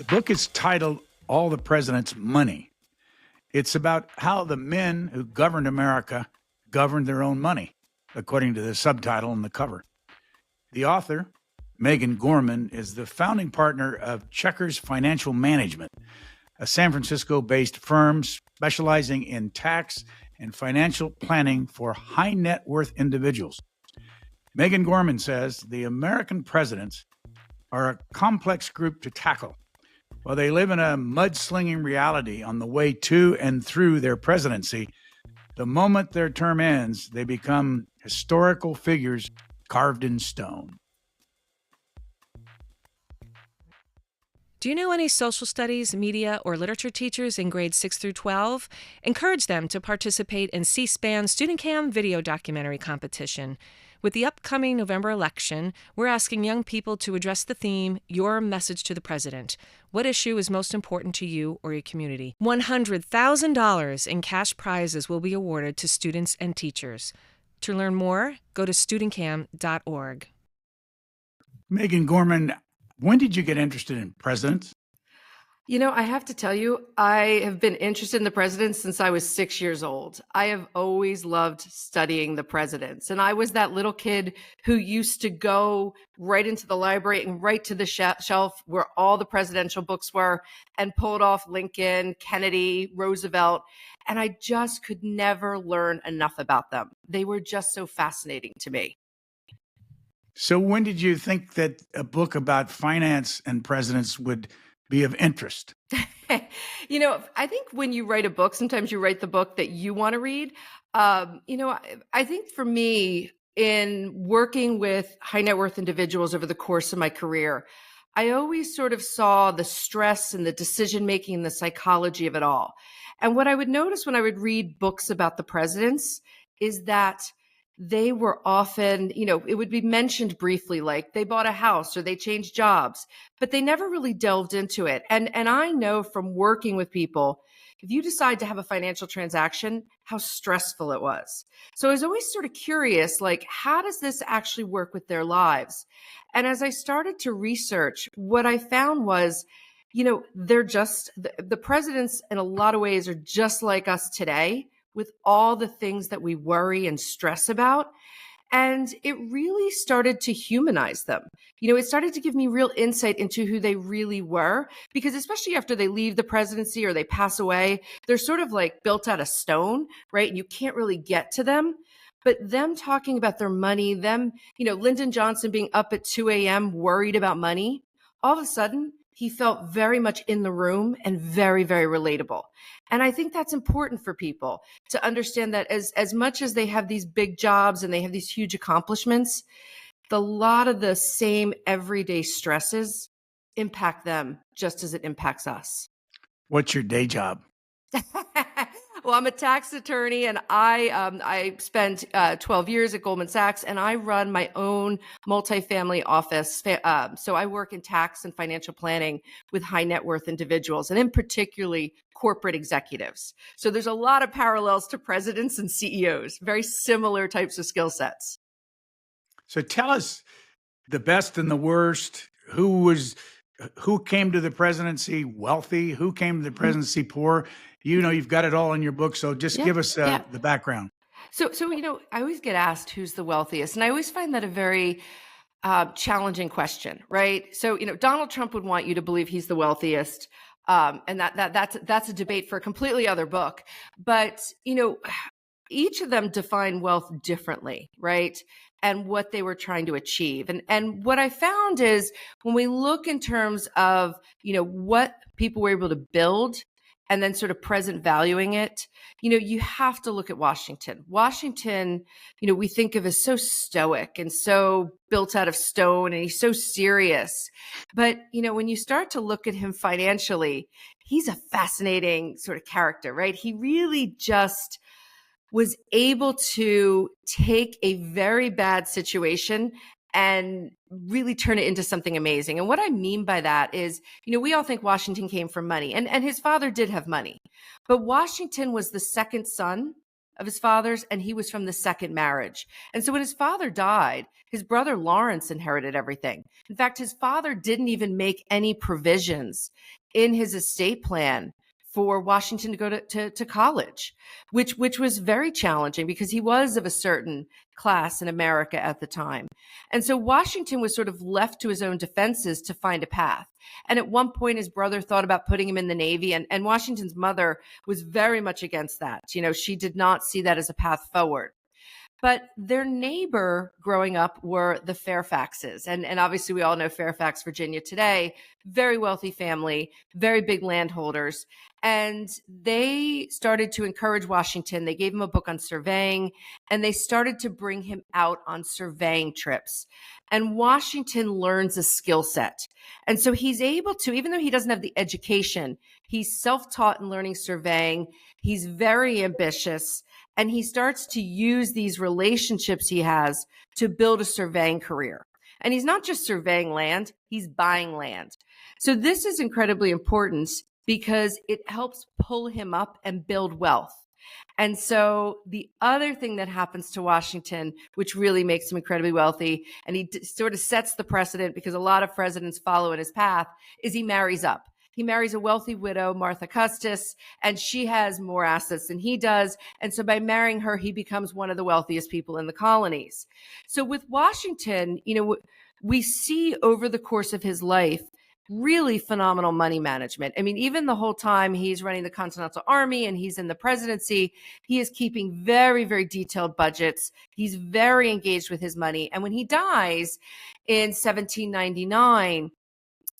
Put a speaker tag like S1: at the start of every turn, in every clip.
S1: The book is titled All the President's Money. It's about how the men who governed America governed their own money, according to the subtitle on the cover. The author, Megan Gorman, is the founding partner of Chequers Financial Management, a San Francisco-based firm specializing in tax and financial planning for high net worth individuals. Megan Gorman says the American presidents are a complex group to tackle. While they live in a mud-slinging reality on the way to and through their presidency, the moment their term ends, they become historical figures carved in stone.
S2: Do you know any social studies, media, or literature teachers in grades 6 through 12? Encourage them to participate in C-SPAN's Student Cam video documentary competition. With the upcoming November election, we're asking young people to address the theme, Your Message to the President. What issue is most important to you or your community? $100,000 in cash prizes will be awarded to students and teachers. To learn more, go to studentcam.org.
S1: Megan Gorman, when did you get interested in presidents?
S3: You know, I have to tell you, I have been interested in the presidents since I was 6 years old. I have always loved studying the presidents. And I was that little kid who used to go right into the library and right to the shelf where all the presidential books were and pulled off Lincoln, Kennedy, Roosevelt. And I just could never learn enough about them. They were just so fascinating to me.
S1: So when did you think that a book about finance and presidents would be of interest?
S3: You know, I think when you write a book, sometimes you write the book that you want to read. I think for me, in working with high net worth individuals over the course of my career, I always sort of saw the stress and the decision making and the psychology of it all. And what I would notice when I would read books about the presidents is that they were often, it would be mentioned briefly, like they bought a house or they changed jobs, but they never really delved into it. And I know from working with people, if you decide to have a financial transaction, how stressful it was. So I was always sort of curious, like, how does this actually work with their lives? And as I started to research, what I found was, they're just, the presidents in a lot of ways are just like us today, with all the things that we worry and stress about. And it really started to humanize them. It started to give me real insight into who they really were, because especially after they leave the presidency or they pass away, they're sort of like built out of stone, right? And you can't really get to them. But them talking about their money, them, Lyndon Johnson being up at 2 a.m. worried about money, all of a sudden, he felt very much in the room and very, very relatable. And I think that's important for people to understand that as much as they have these big jobs and they have these huge accomplishments, a lot of the same everyday stresses impact them just as it impacts us.
S1: What's your day job?
S3: Well, I'm a tax attorney, and I spent 12 years at Goldman Sachs, and I run my own multifamily office. So I work in tax and financial planning with high net worth individuals, and in particularly corporate executives. So there's a lot of parallels to presidents and CEOs, very similar types of skill sets.
S1: So tell us the best and the worst. Who came to the presidency wealthy? Who came to the presidency poor? You've got it all in your book. So just give us the background.
S3: So, I always get asked who's the wealthiest. And I always find that a very challenging question, right? So, Donald Trump would want you to believe he's the wealthiest. And that's a debate for a completely other book. But, each of them define wealth differently, right? And what they were trying to achieve. And what I found is when we look in terms of, what people were able to build and then sort of present valuing it, you have to look at Washington. Washington, we think of as so stoic and so built out of stone, and he's so serious. But, when you start to look at him financially, he's a fascinating sort of character, right? He really just was able to take a very bad situation and really turn it into something amazing. And what I mean by that is, we all think Washington came from money, and his father did have money, but Washington was the second son of his father's, and he was from the second marriage. And so when his father died, his brother Lawrence inherited everything. In fact, his father didn't even make any provisions in his estate plan for Washington to go to college, which was very challenging because he was of a certain class in America at the time. And so Washington was sort of left to his own defenses to find a path. And at one point, his brother thought about putting him in the Navy, and Washington's mother was very much against that. She did not see that as a path forward. But their neighbor growing up were the Fairfaxes. And obviously, we all know Fairfax, Virginia today, very wealthy family, very big landholders. And they started to encourage Washington. They gave him a book on surveying, and they started to bring him out on surveying trips. And Washington learns a skill set. And so he's able to, even though he doesn't have the education, he's self-taught in learning surveying. He's very ambitious. And he starts to use these relationships he has to build a surveying career. And he's not just surveying land, he's buying land. So this is incredibly important because it helps pull him up and build wealth. And so the other thing that happens to Washington, which really makes him incredibly wealthy, and he sort of sets the precedent because a lot of presidents follow in his path, is he marries up. He marries a wealthy widow, Martha Custis, and she has more assets than he does. And so by marrying her, he becomes one of the wealthiest people in the colonies. So with Washington, we see over the course of his life, really phenomenal money management. I mean, even the whole time he's running the Continental Army and he's in the presidency, he is keeping very, very detailed budgets. He's very engaged with his money. And when he dies in 1799,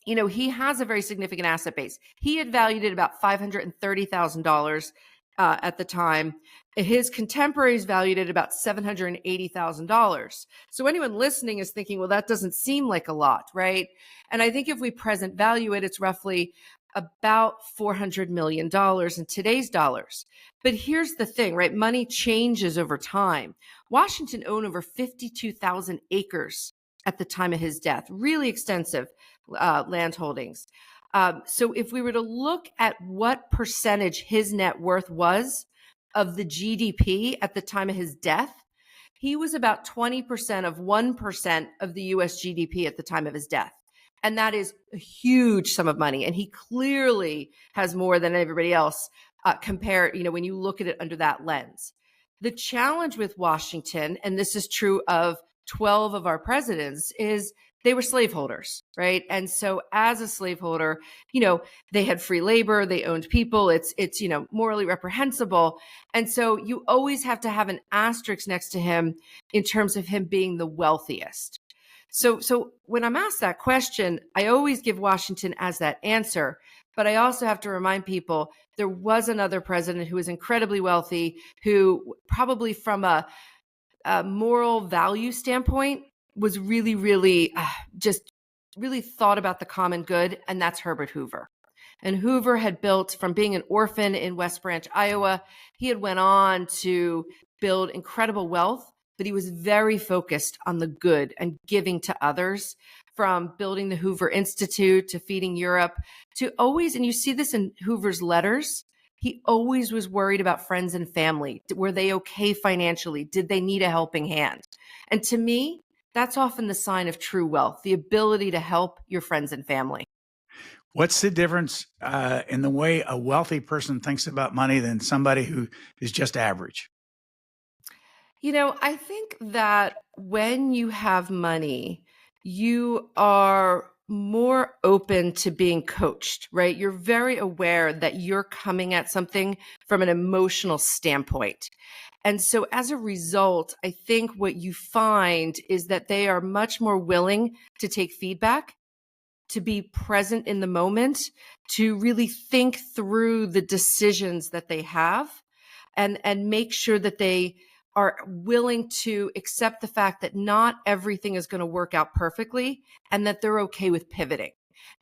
S3: he has a very significant asset base. He had valued it about $530,000 at the time. His contemporaries valued it about $780,000. So anyone listening is thinking, well, that doesn't seem like a lot, right? And I think if we present value it, it's roughly about $400 million in today's dollars. But here's the thing, right? Money changes over time. Washington owned over 52,000 acres at the time of his death, really extensive land holdings. So if we were to look at what percentage his net worth was of the GDP at the time of his death, he was about 20% of 1% of the US GDP at the time of his death. And that is a huge sum of money. And he clearly has more than everybody else compared, when you look at it under that lens. The challenge with Washington, and this is true of 12 of our presidents, is they were slaveholders, right? And so as a slaveholder, they had free labor, they owned people. It's morally reprehensible. And so you always have to have an asterisk next to him in terms of him being the wealthiest. So when I'm asked that question, I always give Washington as that answer. But I also have to remind people there was another president who was incredibly wealthy, who probably from a moral value standpoint was really, really just really thought about the common good, and that's Herbert Hoover. And Hoover had built, from being an orphan in West Branch, Iowa, he had went on to build incredible wealth, but he was very focused on the good and giving to others, from building the Hoover Institute to feeding Europe to always, and you see this in Hoover's letters, he always was worried about friends and family. Were they okay financially? Did they need a helping hand? And to me, that's often the sign of true wealth, the ability to help your friends and family.
S1: What's the difference in the way a wealthy person thinks about money than somebody who is just average?
S3: I think that when you have money, you are more open to being coached, right? You're very aware that you're coming at something from an emotional standpoint. And so as a result, I think what you find is that they are much more willing to take feedback, to be present in the moment, to really think through the decisions that they have, and make sure that they are willing to accept the fact that not everything is going to work out perfectly and that they're okay with pivoting.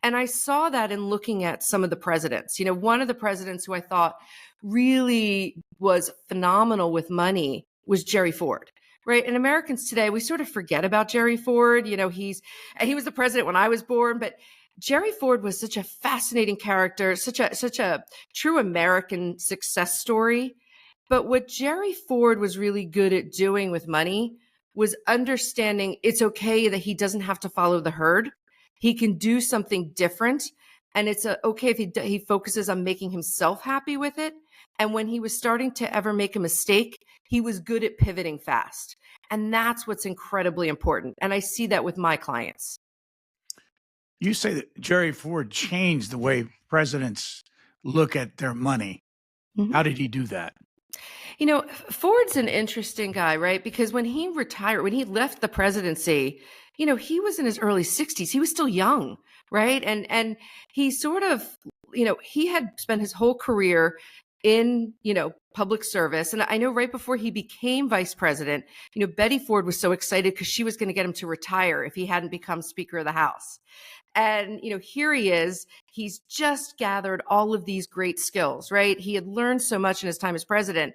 S3: And I saw that in looking at some of the presidents. One of the presidents who I thought really was phenomenal with money was Gerald Ford. Right. And Americans today, we sort of forget about Gerald Ford. He was the president when I was born, but Gerald Ford was such a fascinating character, such a true American success story. But what Jerry Ford was really good at doing with money was understanding it's okay that he doesn't have to follow the herd. He can do something different. And it's okay if he focuses on making himself happy with it. And when he was starting to ever make a mistake, he was good at pivoting fast. And that's what's incredibly important. And I see that with my clients.
S1: You say that Jerry Ford changed the way presidents look at their money.
S3: Mm-hmm.
S1: How did he do that?
S3: You know, Ford's an interesting guy, right? Because when he retired, when he left the presidency, you know, he was in his early 60s. He was still young, right? And he sort of, you know, he had spent his whole career in, you know, public service. And I know right before he became vice president, you know, Betty Ford was so excited because she was going to get him to retire if he hadn't become Speaker of the House. And, you know, here he is. He's just gathered all of these great skills, right? He had learned so much in his time as president,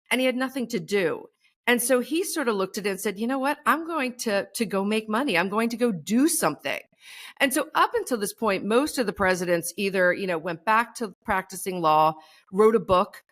S3: and he had nothing to do. And so he sort of looked at it and said, you know what? I'm going to go make money. I'm going to go do something. And so up until this point, most of the presidents either, you know, went back to practicing law, wrote a book,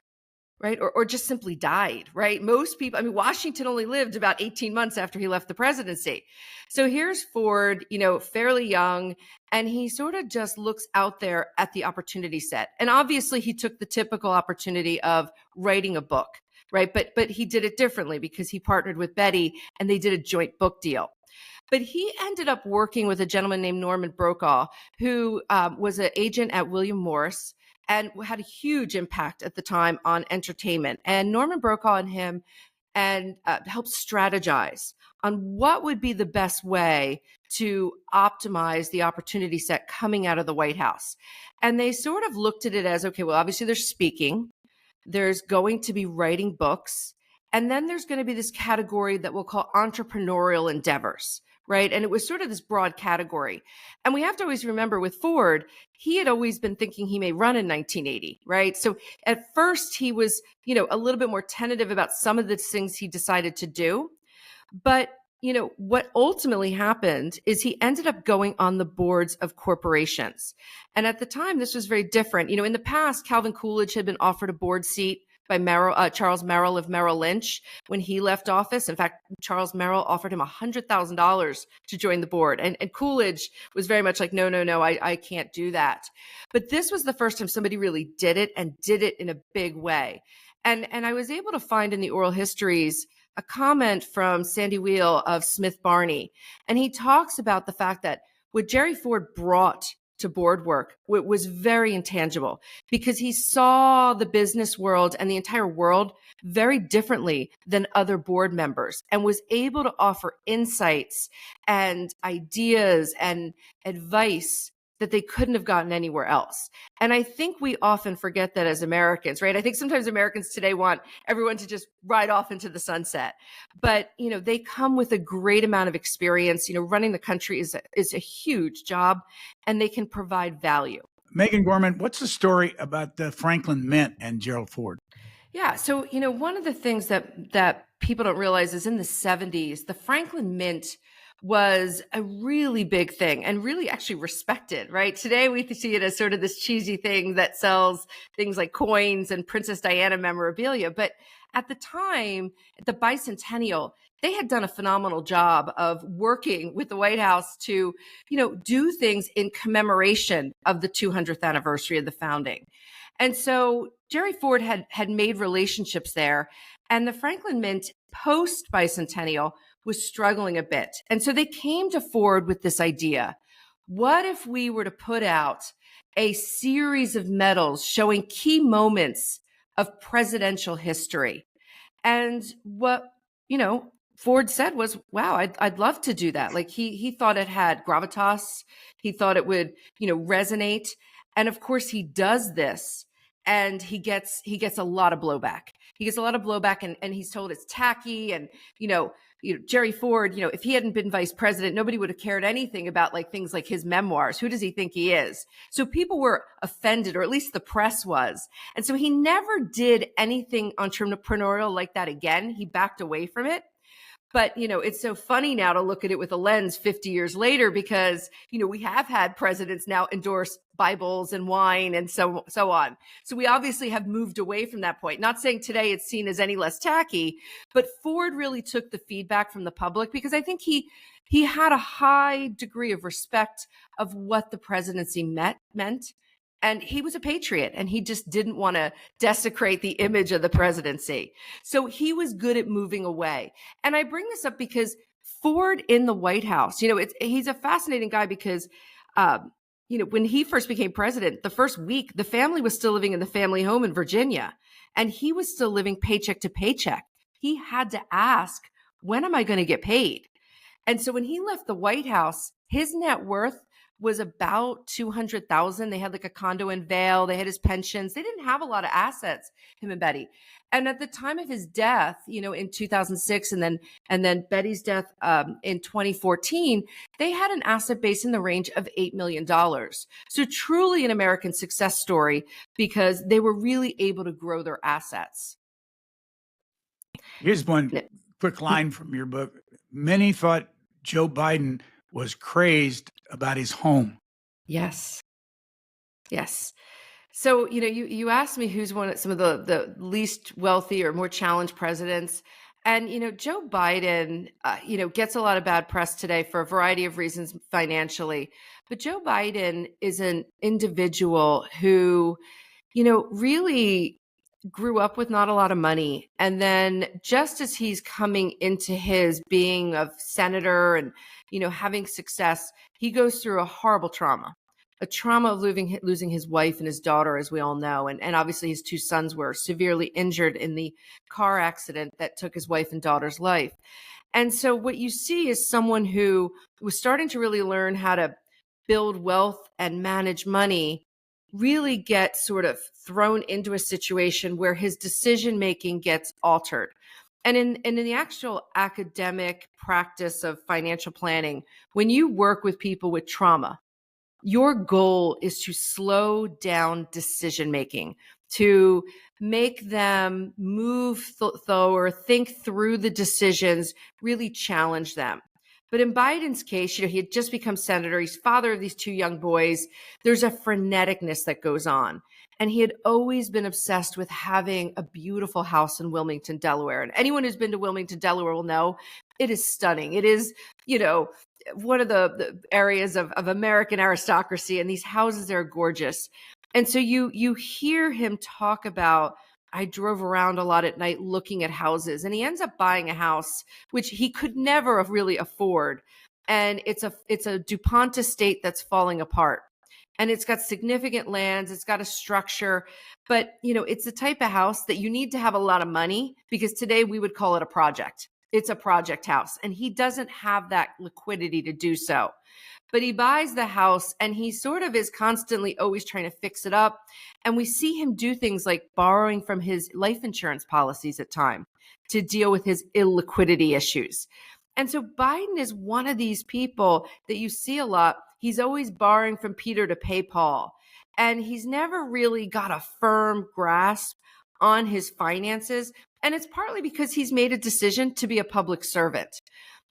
S3: right? Or just simply died, right? Most people, I mean, Washington only lived about 18 months after he left the presidency. So here's Ford, you know, fairly young, and he sort of just looks out there at the opportunity set. And obviously he took the typical opportunity of writing a book, right? But he did it differently because he partnered with Betty and they did a joint book deal. But he ended up working with a gentleman named Norman Brokaw, who was an agent at William Morris and had a huge impact at the time on entertainment. And Norman Brokaw and him helped strategize on what would be the best way to optimize the opportunity set coming out of the White House. And they sort of looked at it as, okay, well, obviously there's speaking, there's going to be writing books, and then there's going to be this category that we'll call entrepreneurial endeavors, right? And it was sort of this broad category. And we have to always remember with Ford, he had always been thinking he may run in 1980, right? So at first he was, you know, a little bit more tentative about some of the things he decided to do. But, you know, what ultimately happened is he ended up going on the boards of corporations. And at the time, this was very different. You know, in the past, Calvin Coolidge had been offered a board seat by Charles Merrill of Merrill Lynch when he left office. In fact, Charles Merrill offered him $100,000 to join the board. And Coolidge was very much like, no, I can't do that. But this was the first time somebody really did it and did it in a big way. And I was able to find in the oral histories a comment from Sandy Wheel of Smith Barney. And he talks about the fact that what Jerry Ford brought to board work was very intangible because he saw the business world and the entire world very differently than other board members and was able to offer insights and ideas and advice that they couldn't have gotten anywhere else. And I think we often forget that as Americans, right? I think sometimes Americans today want everyone to just ride off into the sunset. But, you know, they come with a great amount of experience. You know, running the country is a huge job, and they can provide value.
S1: Megan Gorman, what's the story about the Franklin Mint and Gerald Ford?
S3: Yeah. So, you know, one of the things that people don't realize is in the 70s, the Franklin Mint was a really big thing and really actually respected, right? Today we see it as sort of this cheesy thing that sells things like coins and Princess Diana memorabilia. But at the time, the bicentennial, they had done a phenomenal job of working with the White House to, you know, do things in commemoration of the 200th anniversary of the founding. And so Jerry Ford had made relationships there, and the Franklin Mint post bicentennial was struggling a bit. And so they came to Ford with this idea. What if we were to put out a series of medals showing key moments of presidential history? And what, you know, Ford said was, wow, I'd love to do that. Like he thought it had gravitas. He thought it would, you know, resonate. And of course he does this, and he gets a lot of blowback. He gets a lot of blowback, and he's told it's tacky. And, you know, Jerry Ford, you know, if he hadn't been vice president, nobody would have cared anything about like things like his memoirs. Who does he think he is? So people were offended, or at least the press was. And so he never did anything entrepreneurial like that again. He backed away from it. But, it's so funny now to look at it with a lens 50 years later because, we have had presidents now endorse Bibles and wine and so on. So we obviously have moved away from that point. Not saying today it's seen as any less tacky, but Ford really took the feedback from the public because I think he had a high degree of respect of what the presidency meant. And he was a patriot and he just didn't want to desecrate the image of the presidency. So he was good at moving away. And I bring this up because Ford in the White House, he's a fascinating guy because, when he first became president, the first week, the family was still living in the family home in Virginia and he was still living paycheck to paycheck. He had to ask, when am I going to get paid? And so when he left the White House, his net worth was about $200,000. They had like a condo in Vail. They had his pensions. They didn't have a lot of assets, him and Betty. And at the time of his death, in 2006, and then Betty's death in 2014, they had an asset base in the range of $8 million. So truly an American success story because they were really able to grow their assets.
S1: Here's one quick line from your book. Many thought Joe Biden was crazed about his home.
S3: Yes. So, you asked me who's some of the least wealthy or more challenged presidents. And, Joe Biden, gets a lot of bad press today for a variety of reasons financially. But Joe Biden is an individual who, really grew up with not a lot of money. And then just as he's coming into his being of senator and, having success, he goes through a horrible trauma. A trauma of losing his wife and his daughter, as we all know. And obviously his two sons were severely injured in the car accident that took his wife and daughter's life. And so what you see is someone who was starting to really learn how to build wealth and manage money, really get sort of thrown into a situation where his decision-making gets altered. And in the actual academic practice of financial planning, when you work with people with trauma, your goal is to slow down decision making, to make them move or think through the decisions, really challenge them. But in Biden's case, he had just become senator. He's father of these two young boys. There's a freneticness that goes on. And he had always been obsessed with having a beautiful house in Wilmington, Delaware. And anyone who's been to Wilmington, Delaware will know it is stunning. It is, one of the areas of American aristocracy, and these houses are gorgeous. And so you hear him talk about, I drove around a lot at night looking at houses, and he ends up buying a house, which he could never really afford. And it's a DuPont estate that's falling apart. And it's got significant lands, it's got a structure, but it's the type of house that you need to have a lot of money, because today we would call it a project. It's a project house, and he doesn't have that liquidity to do so. But he buys the house and he sort of is constantly always trying to fix it up. And we see him do things like borrowing from his life insurance policies at time to deal with his illiquidity issues. And so Biden is one of these people that you see a lot. He's always borrowing from Peter to pay Paul. And he's never really got a firm grasp on his finances. And it's partly because he's made a decision to be a public servant.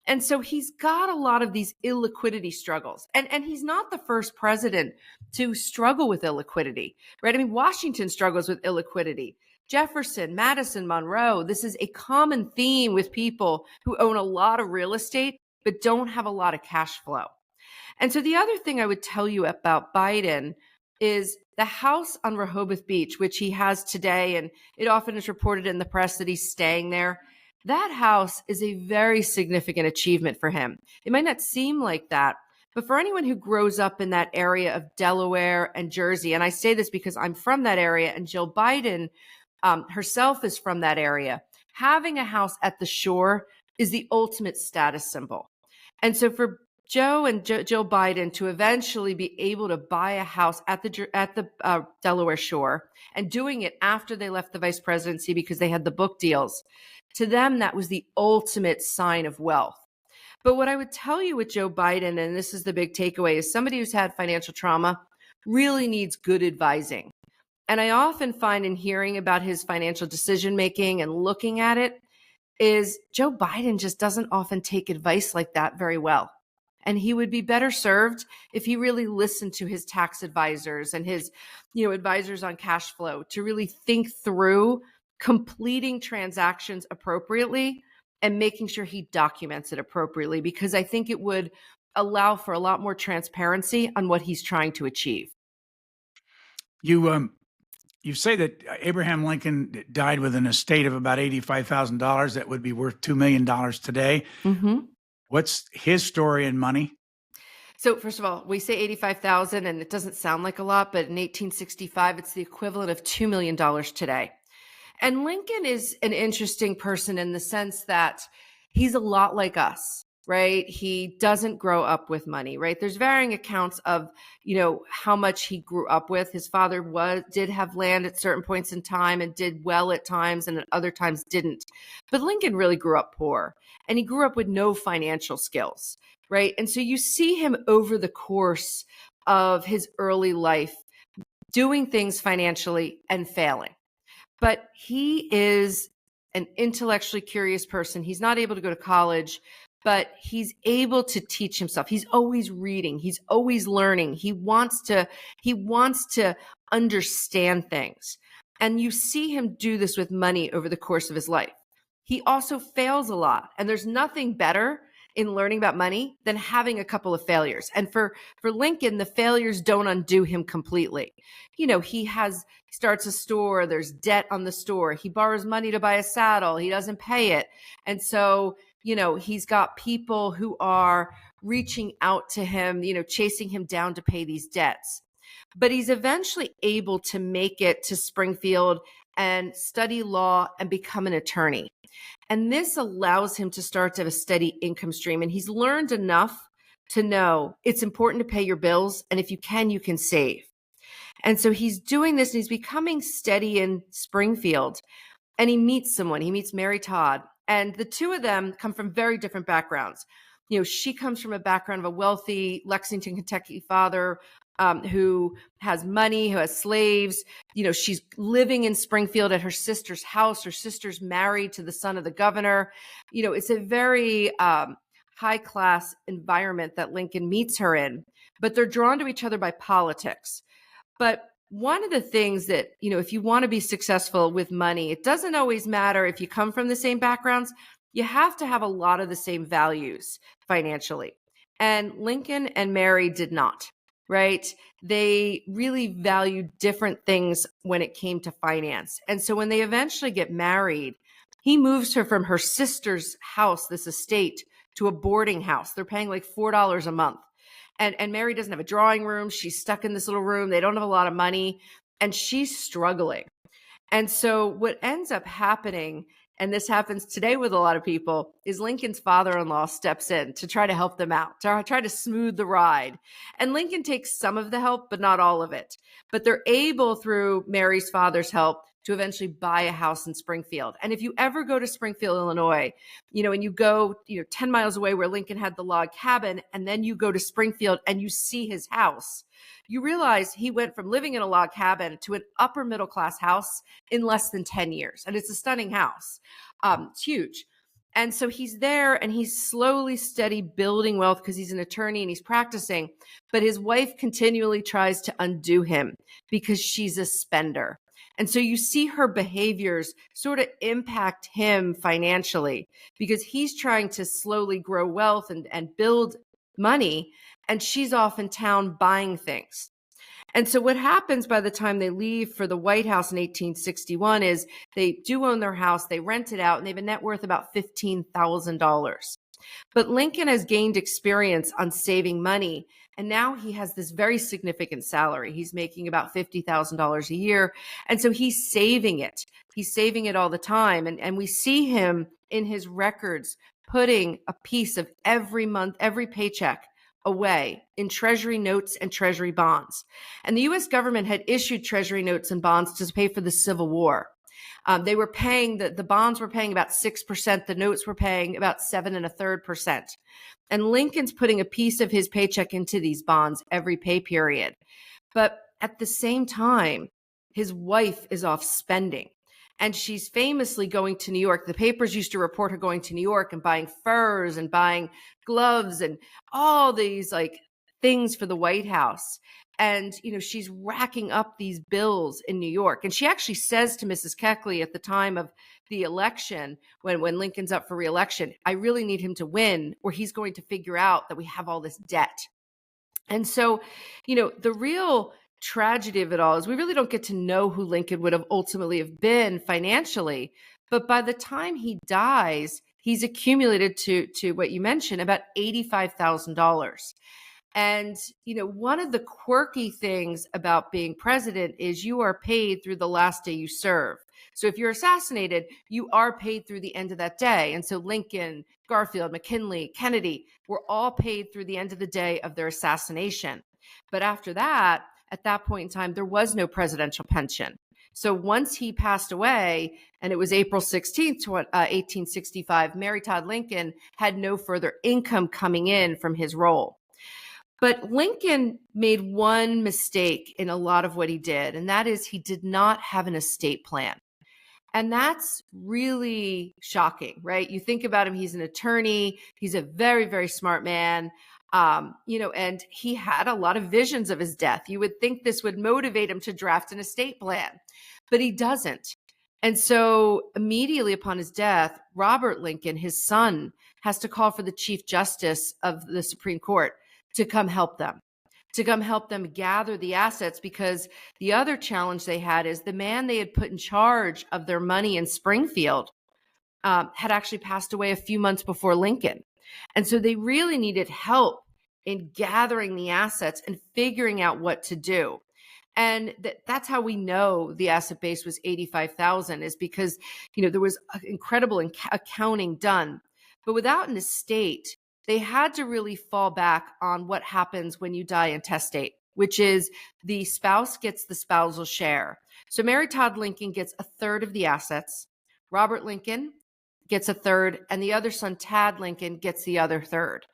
S3: And so he's got a lot of these illiquidity struggles. And he's not the first president to struggle with illiquidity, right? I mean, Washington struggles with illiquidity. Jefferson, Madison, Monroe, this is a common theme with people who own a lot of real estate, but don't have a lot of cash flow. And so the other thing I would tell you about Biden is the house on Rehoboth Beach, which he has today, and it often is reported in the press that he's staying there. That house is a very significant achievement for him. It might not seem like that, but for anyone who grows up in that area of Delaware and Jersey, and I say this because I'm from that area, and Jill Biden herself is from that area, having a house at the shore is the ultimate status symbol. And so for Joe and Jill Biden to eventually be able to buy a house at the Delaware shore, and doing it after they left the vice presidency because they had the book deals, to them, that was the ultimate sign of wealth. But what I would tell you with Joe Biden, and this is the big takeaway, is somebody who's had financial trauma really needs good advising. And I often find in hearing about his financial decision-making and looking at it, is Joe Biden just doesn't often take advice like that very well. And he would be better served if he really listened to his tax advisors and his, advisors on cash flow to really think through completing transactions appropriately and making sure he documents it appropriately, because I think it would allow for a lot more transparency on what he's trying to achieve.
S1: You say that Abraham Lincoln died with an estate of about $85,000 that would be worth $2 million today.
S3: Mm-hmm.
S1: What's his story in money?
S3: So first of all, we say 85,000 and it doesn't sound like a lot, but in 1865, it's the equivalent of $2 million today. And Lincoln is an interesting person in the sense that he's a lot like us, right? He doesn't grow up with money, right? There's varying accounts of, how much he grew up with. His father did have land at certain points in time and did well at times, and at other times didn't. But Lincoln really grew up poor, and he grew up with no financial skills, right? And so you see him over the course of his early life doing things financially and failing. But he is an intellectually curious person. He's not able to go to college, but he's able to teach himself. He's always reading. He's always learning. He wants to understand things. And you see him do this with money over the course of his life. He also fails a lot. And there's nothing better in learning about money than having a couple of failures. And for Lincoln, the failures don't undo him completely. He starts a store, there's debt on the store. He borrows money to buy a saddle. He doesn't pay it. And so, he's got people who are reaching out to him, chasing him down to pay these debts. But he's eventually able to make it to Springfield and study law and become an attorney. And this allows him to start to have a steady income stream. And he's learned enough to know it's important to pay your bills. And if you can save. And so he's doing this and he's becoming steady in Springfield. And he meets someone. He meets Mary Todd. And the two of them come from very different backgrounds. She comes from a background of a wealthy Lexington, Kentucky father who has money, who has slaves. She's living in Springfield at her sister's house. Her sister's married to the son of the governor. It's a very high class environment that Lincoln meets her in, but they're drawn to each other by politics. But one of the things that, if you want to be successful with money, it doesn't always matter if you come from the same backgrounds. You have to have a lot of the same values financially. And Lincoln and Mary did not. Right? They really valued different things when it came to finance. And so when they eventually get married, he moves her from her sister's house, this estate, to a boarding house. They're paying like $4 a month. And Mary doesn't have a drawing room. She's stuck in this little room. They don't have a lot of money. And she's struggling. And so what ends up happening, and this happens today with a lot of people, is Lincoln's father-in-law steps in to try to help them out, to try to smooth the ride. And Lincoln takes some of the help, but not all of it. But they're able, through Mary's father's help, to eventually buy a house in Springfield. And if you ever go to Springfield, Illinois, and you go 10 miles away where Lincoln had the log cabin, and then you go to Springfield and you see his house, you realize he went from living in a log cabin to an upper middle class house in less than 10 years. And it's a stunning house. It's huge. And so he's there and he's slowly, steady building wealth because he's an attorney and he's practicing. But his wife continually tries to undo him because she's a spender. And so you see her behaviors sort of impact him financially because he's trying to slowly grow wealth and build money. And she's off in town buying things. And so what happens by the time they leave for the White House in 1861 is they do own their house, they rent it out, and they have a net worth about $15,000. But Lincoln has gained experience on saving money, and now he has this very significant salary. He's making about $50,000 a year, and so he's saving it. He's saving it all the time, and we see him in his records putting a piece of every month, every paycheck away in treasury notes and treasury bonds. And the U.S. government had issued treasury notes and bonds to pay for the Civil War. They were paying, the bonds were paying about 6%. The notes were paying about 7.33%. And Lincoln's putting a piece of his paycheck into these bonds every pay period. But at the same time, his wife is off spending. And she's famously going to New York. The papers used to report her going to New York and buying furs and buying gloves and all these like things for the White House. And, she's racking up these bills in New York. And she actually says to Mrs. Keckley at the time of the election, when Lincoln's up for reelection, I really need him to win, or he's going to figure out that we have all this debt. And so, the real tragedy of it all is we really don't get to know who Lincoln would have ultimately have been financially. But by the time he dies, he's accumulated to what you mentioned, about $85,000. And, one of the quirky things about being president is you are paid through the last day you serve. So if you're assassinated, you are paid through the end of that day. And so Lincoln, Garfield, McKinley, Kennedy were all paid through the end of the day of their assassination. But after that, at that point in time, there was no presidential pension. So once he passed away, and it was April 16th, 1865, Mary Todd Lincoln had no further income coming in from his role. But Lincoln made one mistake in a lot of what he did, and that is he did not have an estate plan. And that's really shocking, right? You think about him, he's an attorney, he's a very, very smart man, and he had a lot of visions of his death. You would think this would motivate him to draft an estate plan, but he doesn't. And so immediately upon his death, Robert Lincoln, his son, has to call for the Chief Justice of the Supreme Court to come help them gather the assets, because the other challenge they had is the man they had put in charge of their money in Springfield had actually passed away a few months before Lincoln. And so they really needed help in gathering the assets and figuring out what to do. And that's how we know the asset base was 85,000, is because, there was incredible accounting done. But without an estate, they had to really fall back on what happens when you die intestate, which is the spouse gets the spousal share. So Mary Todd Lincoln gets a third of the assets. Robert Lincoln gets a third, and the other son, Tad Lincoln, gets the other third.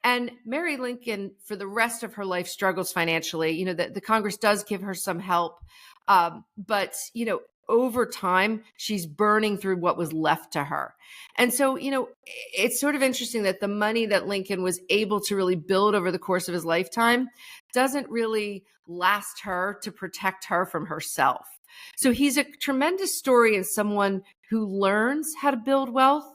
S3: And Mary Lincoln, for the rest of her life, struggles financially. The Congress does give her some help, but over time, she's burning through what was left to her. And so, it's sort of interesting that the money that Lincoln was able to really build over the course of his lifetime doesn't really last her to protect her from herself. So he's a tremendous story and someone who learns how to build wealth,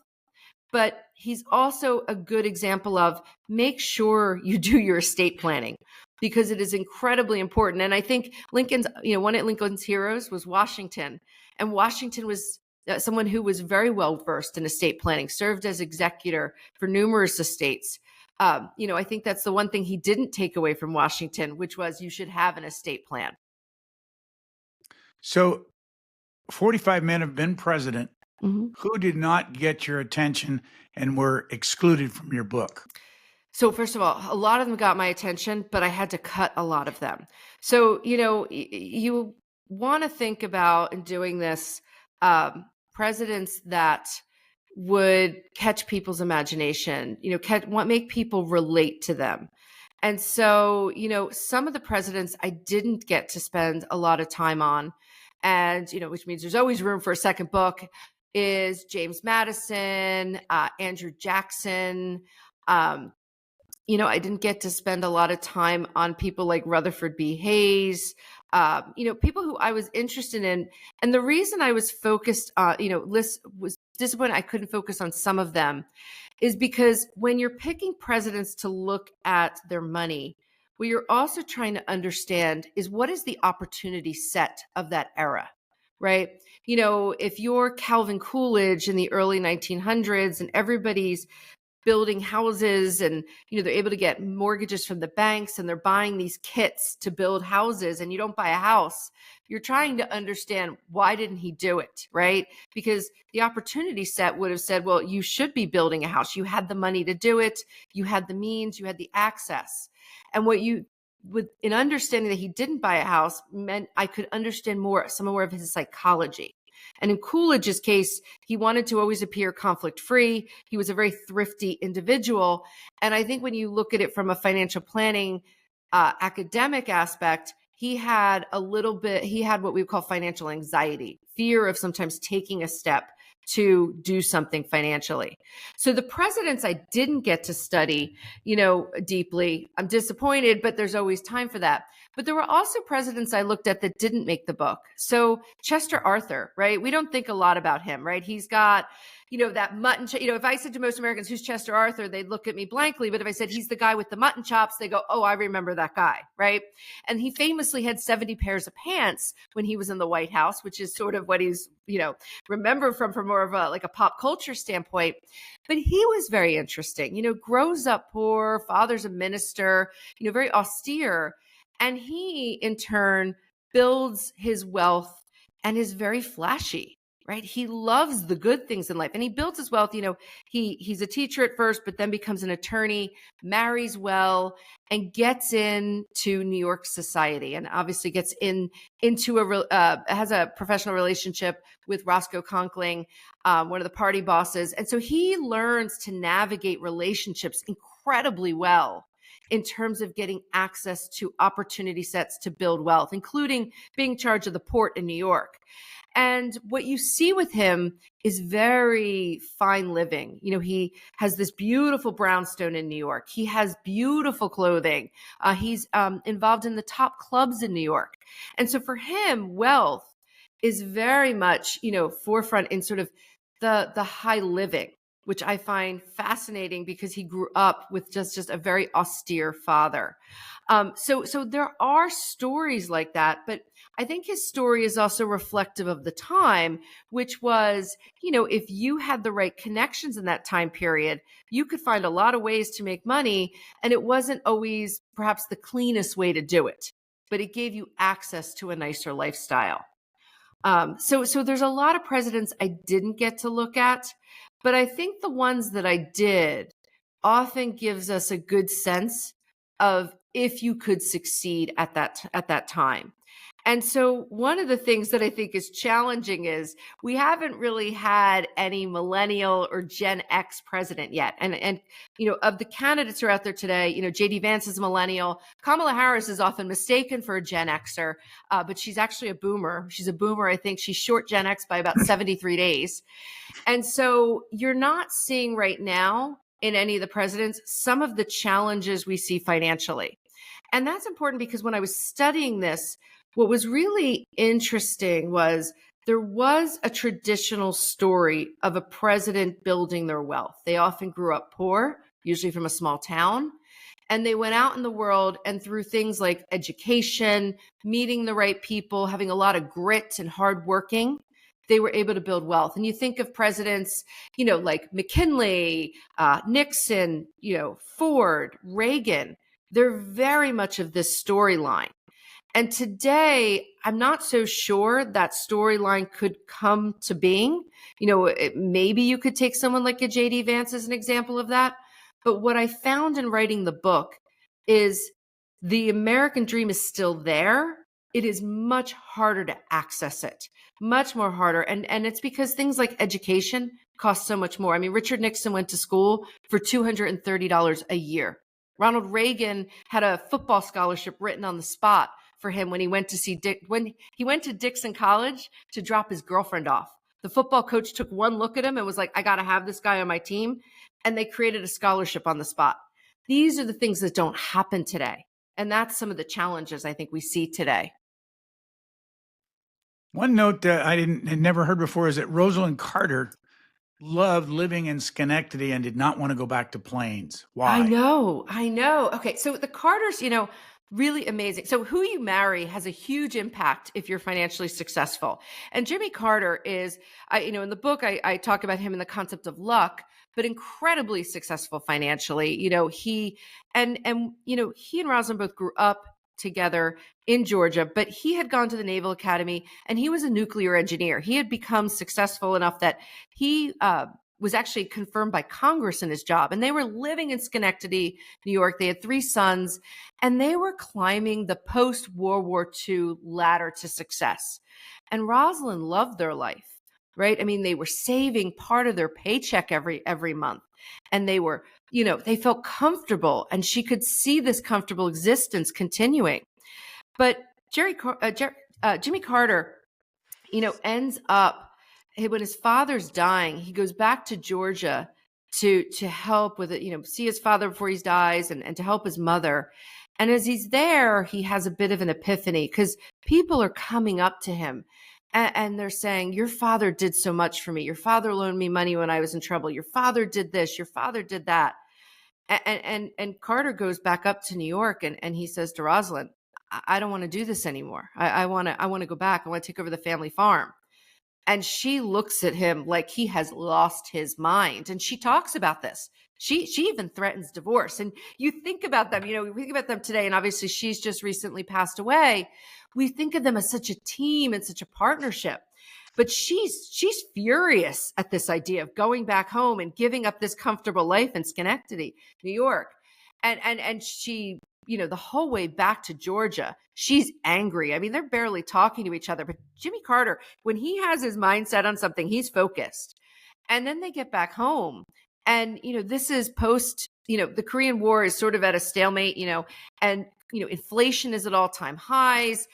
S3: but he's also a good example of make sure you do your estate planning, because it is incredibly important. And I think Lincoln's, one of Lincoln's heroes was Washington. And Washington was someone who was very well versed in estate planning, served as executor for numerous estates. I think that's the one thing he didn't take away from Washington, which was you should have an estate plan.
S1: So 45 men have been president.
S3: Mm-hmm.
S1: Who did not get your attention and were excluded from your book?
S3: So first of all, a lot of them got my attention, but I had to cut a lot of them. So, you want to think about in doing this, presidents that would catch people's imagination, make people relate to them. And so, some of the presidents I didn't get to spend a lot of time on, and, which means there's always room for a second book, is James Madison, Andrew Jackson. I didn't get to spend a lot of time on people like Rutherford B. Hayes, people who I was interested in. And the reason I was focused on, was disappointed I couldn't focus on some of them, is because when you're picking presidents to look at their money, what you're also trying to understand is what is the opportunity set of that era, right? If you're Calvin Coolidge in the early 1900s and everybody's building houses and, they're able to get mortgages from the banks and they're buying these kits to build houses, and you don't buy a house, you're trying to understand why didn't he do it, right? Because the opportunity set would have said, well, you should be building a house. You had the money to do it. You had the means, you had the access. And in understanding that he didn't buy a house meant I could understand some more of his psychology. And in Coolidge's case, he wanted to always appear conflict-free. He was a very thrifty individual. And I think when you look at it from a financial planning academic aspect, he had what we call financial anxiety, fear of sometimes taking a step to do something financially. So the presidents I didn't get to study, deeply, I'm disappointed, but there's always time for that. But there were also presidents I looked at that didn't make the book. So Chester Arthur, right? We don't think a lot about him, right? He's got, that mutton, if I said to most Americans, who's Chester Arthur, they'd look at me blankly. But if I said he's the guy with the mutton chops, they go, oh, I remember that guy, right? And he famously had 70 pairs of pants when he was in the White House, which is sort of what he's, remembered from more of a pop culture standpoint. But he was very interesting, grows up poor, father's a minister, very austere. And he, in turn, builds his wealth and is very flashy, right? He loves the good things in life, and he builds his wealth. He's a teacher at first, but then becomes an attorney, marries well, and gets into New York society, and obviously gets into has a professional relationship with Roscoe Conkling, one of the party bosses. And so he learns to navigate relationships incredibly well in terms of getting access to opportunity sets to build wealth, including being in charge of the port in New York. And what you see with him is very fine living. He has this beautiful brownstone in New York. He has beautiful clothing. He's involved in the top clubs in New York. And so for him, wealth is very much, forefront in sort of the high living, which I find fascinating because he grew up with just a very austere father. So there are stories like that, but I think his story is also reflective of the time, which was, if you had the right connections in that time period, you could find a lot of ways to make money, and it wasn't always perhaps the cleanest way to do it, but it gave you access to a nicer lifestyle. So there's a lot of presidents I didn't get to look at, but I think the ones that I did often gives us a good sense of if you could succeed at that time. And so one of the things that I think is challenging is we haven't really had any millennial or Gen X president yet. And of the candidates who are out there today, JD Vance is a millennial. Kamala Harris is often mistaken for a Gen Xer, but she's actually a boomer. She's a boomer. I think she's short Gen X by about 73 days. And so you're not seeing right now in any of the presidents some of the challenges we see financially. And that's important because when I was studying this, what was really interesting was there was a traditional story of a president building their wealth. They often grew up poor, usually from a small town, and they went out in the world and through things like education, meeting the right people, having a lot of grit and hard working, they were able to build wealth. And you think of presidents, like McKinley, Nixon, Ford, Reagan, they're very much of this storyline. And today, I'm not so sure that storyline could come to being. Maybe you could take someone like a JD Vance as an example of that. But what I found in writing the book is the American dream is still there. It is much harder to access it, much more harder. And it's because things like education cost so much more. I mean, Richard Nixon went to school for $230 a year. Ronald Reagan had a football scholarship written on the spot for him when he went to Dixon College to drop his girlfriend off. The football coach took one look at him and was like, I got to have this guy on my team. And they created a scholarship on the spot. These are the things that don't happen today. And that's some of the challenges I think we see today.
S1: One note that I had never heard before is that Rosalind Carter loved living in Schenectady and did not want to go back to Plains. Why?
S3: I know. Okay, so the Carters, really amazing. So who you marry has a huge impact if you're financially successful. And Jimmy Carter is, in the book, I talk about him in the concept of luck, but incredibly successful financially. He and Rosalind both grew up together in Georgia, but he had gone to the Naval Academy and he was a nuclear engineer. He had become successful enough that he was actually confirmed by Congress in his job. And they were living in Schenectady, New York. They had 3 sons, and they were climbing the post-World War II ladder to success. And Rosalind loved their life, right? I mean, they were saving part of their paycheck every month. And they were, they felt comfortable, and she could see this comfortable existence continuing. But Jimmy Carter, ends up when his father's dying, he goes back to Georgia to help with it, see his father before he dies and to help his mother. And as he's there, he has a bit of an epiphany because people are coming up to him and they're saying, your father did so much for me. Your father loaned me money when I was in trouble. Your father did this. Your father did that. And Carter goes back up to New York and he says to Rosalind, I don't want to do this anymore. I want to go back. I want to take over the family farm. And she looks at him like he has lost his mind. And she talks about this. She even threatens divorce. And you think about them, we think about them today, and obviously she's just recently passed away. We think of them as such a team and such a partnership. But she's furious at this idea of going back home and giving up this comfortable life in Schenectady, New York. And she, the whole way back to Georgia, she's angry. I mean, they're barely talking to each other. But Jimmy Carter, when he has his mind set on something, he's focused. And then they get back home. And, this is post, the Korean War is sort of at a stalemate, and inflation is at all-time highs.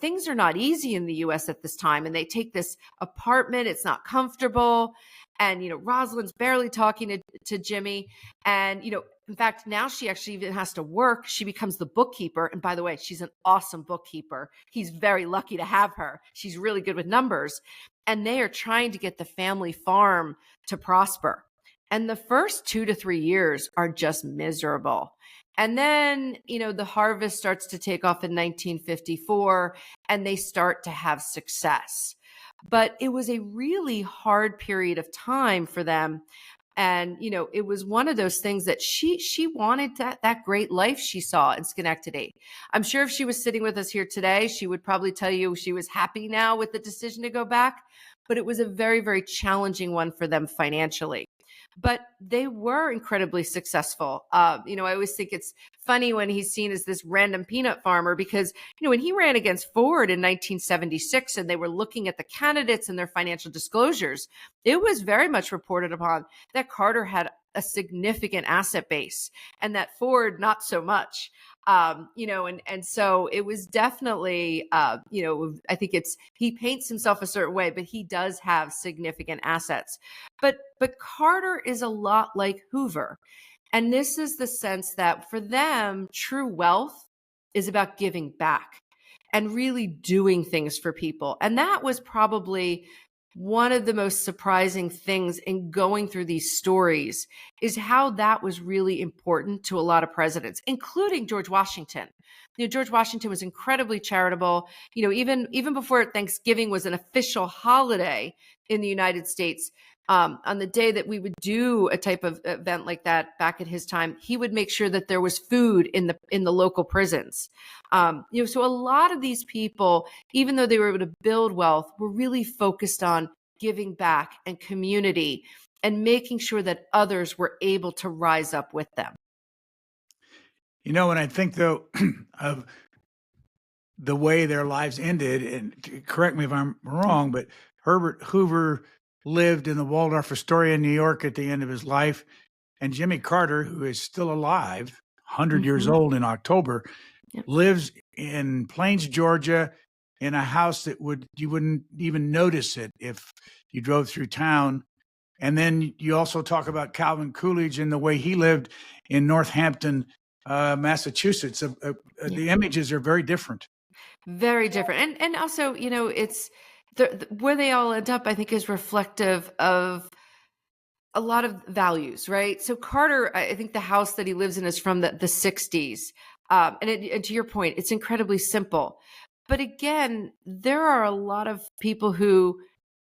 S3: Things are not easy in the U.S. at this time. And they take this apartment. It's not comfortable. And, Rosalind's barely talking to Jimmy. And, in fact, now she actually even has to work. She becomes the bookkeeper. And by the way, she's an awesome bookkeeper. He's very lucky to have her. She's really good with numbers. And they are trying to get the family farm to prosper. And the first 2 to 3 years are just miserable. And then, the harvest starts to take off in 1954 and they start to have success. But it was a really hard period of time for them. And, it was one of those things that she wanted that great life she saw in Schenectady. I'm sure if she was sitting with us here today, she would probably tell you she was happy now with the decision to go back. But it was a very, very challenging one for them financially. But they were incredibly successful. I always think it's funny when he's seen as this random peanut farmer because, when he ran against Ford in 1976 and they were looking at the candidates and their financial disclosures, it was very much reported upon that Carter had a significant asset base and that Ford not so much. And so it was definitely, I think he paints himself a certain way, but he does have significant assets. But Carter is a lot like Hoover. And this is the sense that for them, true wealth is about giving back and really doing things for people. And that was probably one of the most surprising things in going through these stories is how that was really important to a lot of presidents, including George Washington. George Washington was incredibly charitable. Even before Thanksgiving was an official holiday in the United States, on the day that we would do a type of event like that back at his time, he would make sure that there was food in the local prisons. So a lot of these people, even though they were able to build wealth, were really focused on giving back and community and making sure that others were able to rise up with them.
S1: When I think, though, of the way their lives ended, and correct me if I'm wrong, but Herbert Hoover lived in the Waldorf Astoria in New York at the end of his life. And Jimmy Carter, who is still alive, 100 years old in October, lives in Plains, Georgia, in a house that you wouldn't even notice it if you drove through town. And then you also talk about Calvin Coolidge and the way he lived in Northampton, Massachusetts. The images are very different. Very different.
S3: And also, it's where they all end up, I think, is reflective of a lot of values, right? So Carter, I think the house that he lives in is from the 60s. And to your point, it's incredibly simple. But again, there are a lot of people who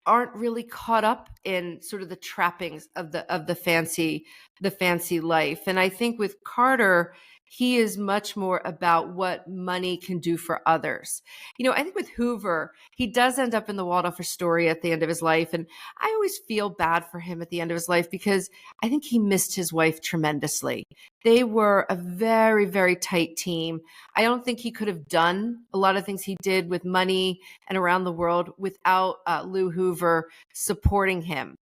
S3: aren't really caught up in sort of the trappings of the fancy life. And I think with Carter, he is much more about what money can do for others. I think with Hoover, he does end up in the Waldorf Astoria at the end of his life. And I always feel bad for him at the end of his life because I think he missed his wife tremendously. They were a very, very tight team. I don't think he could have done a lot of things he did with money and around the world without Lou Hoover supporting him.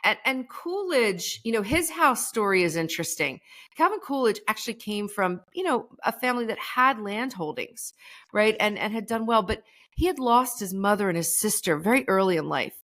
S3: And Coolidge, his house story is interesting. Calvin Coolidge actually came from, a family that had land holdings, right? And had done well, but he had lost his mother and his sister very early in life.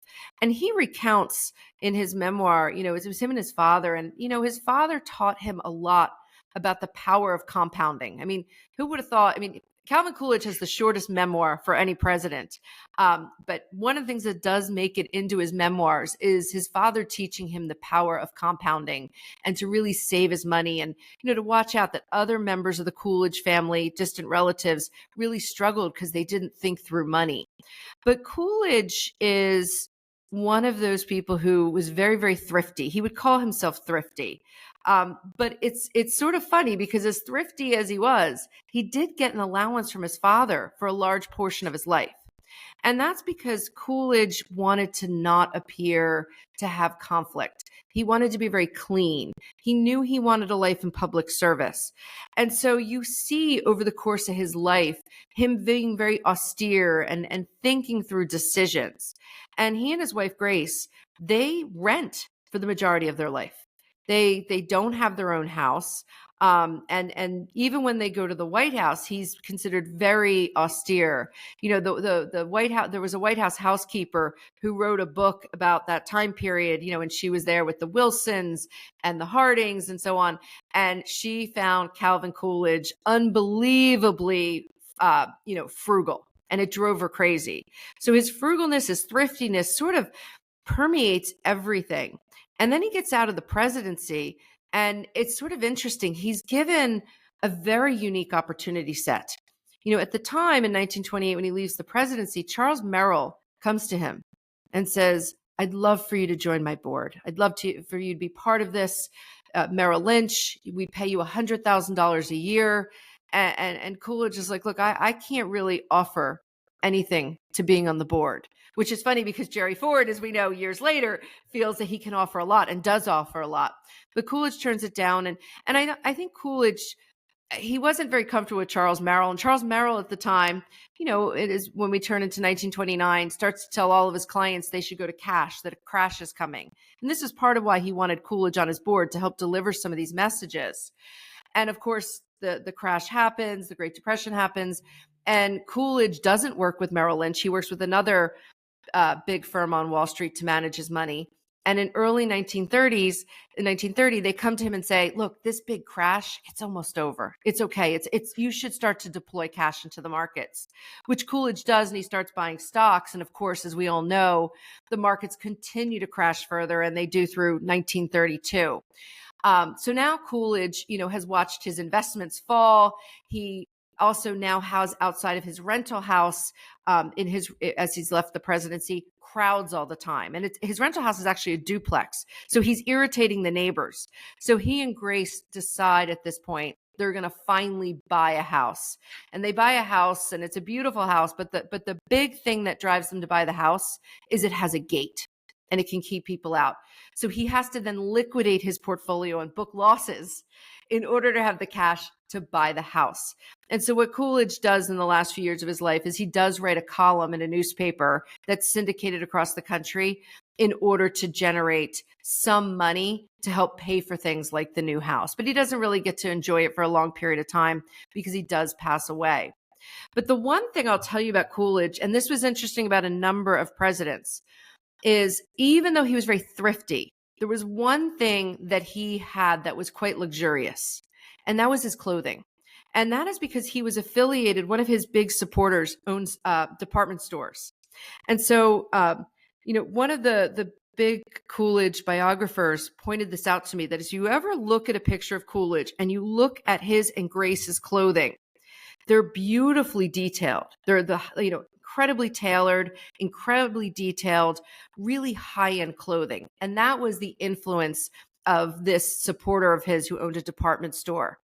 S3: And he recounts in his memoir, it was him and his father. And, his father taught him a lot about the power of compounding. I mean, who would have thought? I mean, Calvin Coolidge has the shortest memoir for any president. But one of the things that does make it into his memoirs is his father teaching him the power of compounding and to really save his money, and, to watch out that other members of the Coolidge family, distant relatives, really struggled because they didn't think through money. But Coolidge is one of those people who was very, very thrifty. He would call himself thrifty. But it's sort of funny because as thrifty as he was, he did get an allowance from his father for a large portion of his life. And that's because Coolidge wanted to not appear to have conflict. He wanted to be very clean. He knew he wanted a life in public service. And so you see over the course of his life, him being very austere and thinking through decisions. And he and his wife, Grace, they rent for the majority of their life. They don't have their own house. And even when they go to the White House, he's considered very austere. The White House, there was a White House housekeeper who wrote a book about that time period, and she was there with the Wilsons and the Hardings and so on. And she found Calvin Coolidge unbelievably, frugal, and it drove her crazy. So his frugalness, his thriftiness sort of permeates everything. And then he gets out of the presidency, and it's sort of interesting. He's given a very unique opportunity set. At the time in 1928, when he leaves the presidency, Charles Merrill comes to him and says, "I'd love for you to join my board. I'd love for you to be part of this. Merrill Lynch, we pay you $100,000 a year." And Coolidge is like, "Look, I can't really offer anything to being on the board," which is funny because Jerry Ford, as we know years later, feels that he can offer a lot and does offer a lot. But Coolidge turns it down. And I think Coolidge, he wasn't very comfortable with Charles Merrill. And Charles Merrill at the time, it is when we turn into 1929, starts to tell all of his clients they should go to cash, that a crash is coming. And this is part of why he wanted Coolidge on his board, to help deliver some of these messages. And of course, the crash happens, the Great Depression happens, and Coolidge doesn't work with Merrill Lynch. He works with another big firm on Wall Street to manage his money. And in early 1930, they come to him and say, "Look, this big crash, it's almost over. It's okay. You should start to deploy cash into the markets," which Coolidge does. And he starts buying stocks. And of course, as we all know, the markets continue to crash further, and they do through 1932. So now Coolidge, has watched his investments fall. He also now has, outside of his rental house, as he's left the presidency, crowds all the time. And his rental house is actually a duplex. So he's irritating the neighbors. So he and Grace decide at this point they're going to finally buy a house. And they buy a house, and it's a beautiful house. But the big thing that drives them to buy the house is it has a gate, and it can keep people out. So he has to then liquidate his portfolio and book losses in order to have the cash to buy the house. And so what Coolidge does in the last few years of his life is he does write a column in a newspaper that's syndicated across the country in order to generate some money to help pay for things like the new house. But he doesn't really get to enjoy it for a long period of time because he does pass away. But the one thing I'll tell you about Coolidge, and this was interesting about a number of presidents, is even though he was very thrifty, there was one thing that he had that was quite luxurious, and that was his clothing. And that is because he was affiliated, one of his big supporters owns department stores. And so, one of the big Coolidge biographers pointed this out to me, that as you ever look at a picture of Coolidge and you look at his and Grace's clothing, they're beautifully detailed. They're incredibly tailored, incredibly detailed, really high-end clothing. And that was the influence of this supporter of his who owned a department store.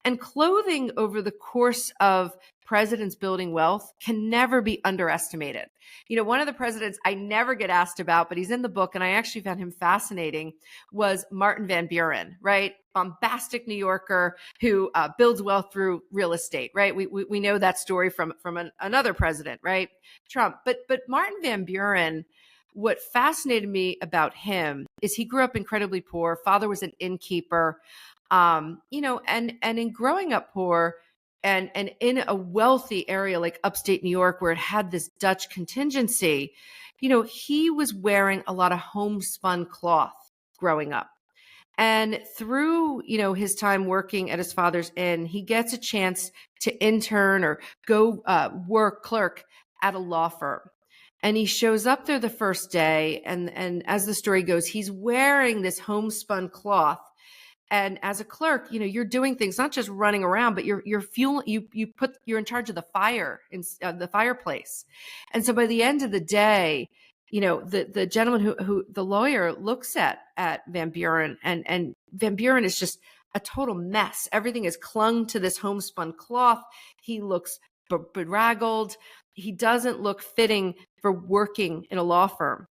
S3: And clothing over the course of presidents building wealth can never be underestimated. One of the presidents I never get asked about, but he's in the book, and I actually found him fascinating, was Martin Van Buren, right? Bombastic New Yorker who builds wealth through real estate, right? We know that story from another president, right? Trump. But Martin Van Buren what fascinated me about him is he grew up incredibly poor. Father was an innkeeper, and in growing up poor and in a wealthy area like upstate New York, where it had this Dutch contingency, he was wearing a lot of homespun cloth growing up. And through, his time working at his father's inn, he gets a chance to intern or go work clerk at a law firm. And he shows up there the first day, and as the story goes, he's wearing this homespun cloth. And as a clerk, you're doing things, not just running around, but you're you're in charge of the fire in the fireplace. And so by the end of the day, the gentleman who the lawyer looks at Van Buren, and Van Buren is just a total mess. Everything is clung to this homespun cloth. He looks bedraggled. He doesn't look fitting for working in a law firm.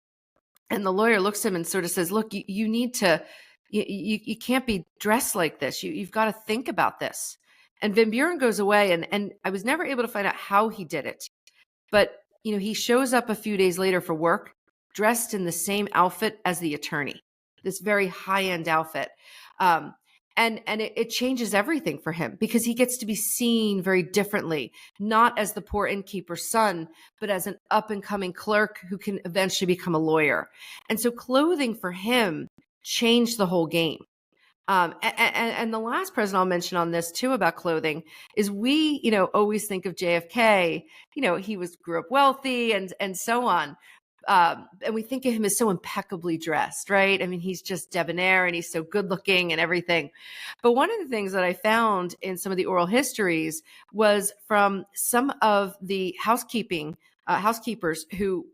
S3: And the lawyer looks at him and sort of says, look, you need to, you can't be dressed like this. You've got to think about this. And Van Buren goes away, and I was never able to find out how he did it. But, he shows up a few days later for work, dressed in the same outfit as the attorney, this very high-end outfit. And it changes everything for him, because he gets to be seen very differently, not as the poor innkeeper's son, but as an up-and-coming clerk who can eventually become a lawyer. And so clothing for him changed the whole game. And the last person I'll mention on this too about clothing is we, always think of JFK, he grew up wealthy and so on. And we think of him as so impeccably dressed, right? I mean, he's just debonair and he's so good looking and everything. But one of the things that I found in some of the oral histories was from some of the housekeepers who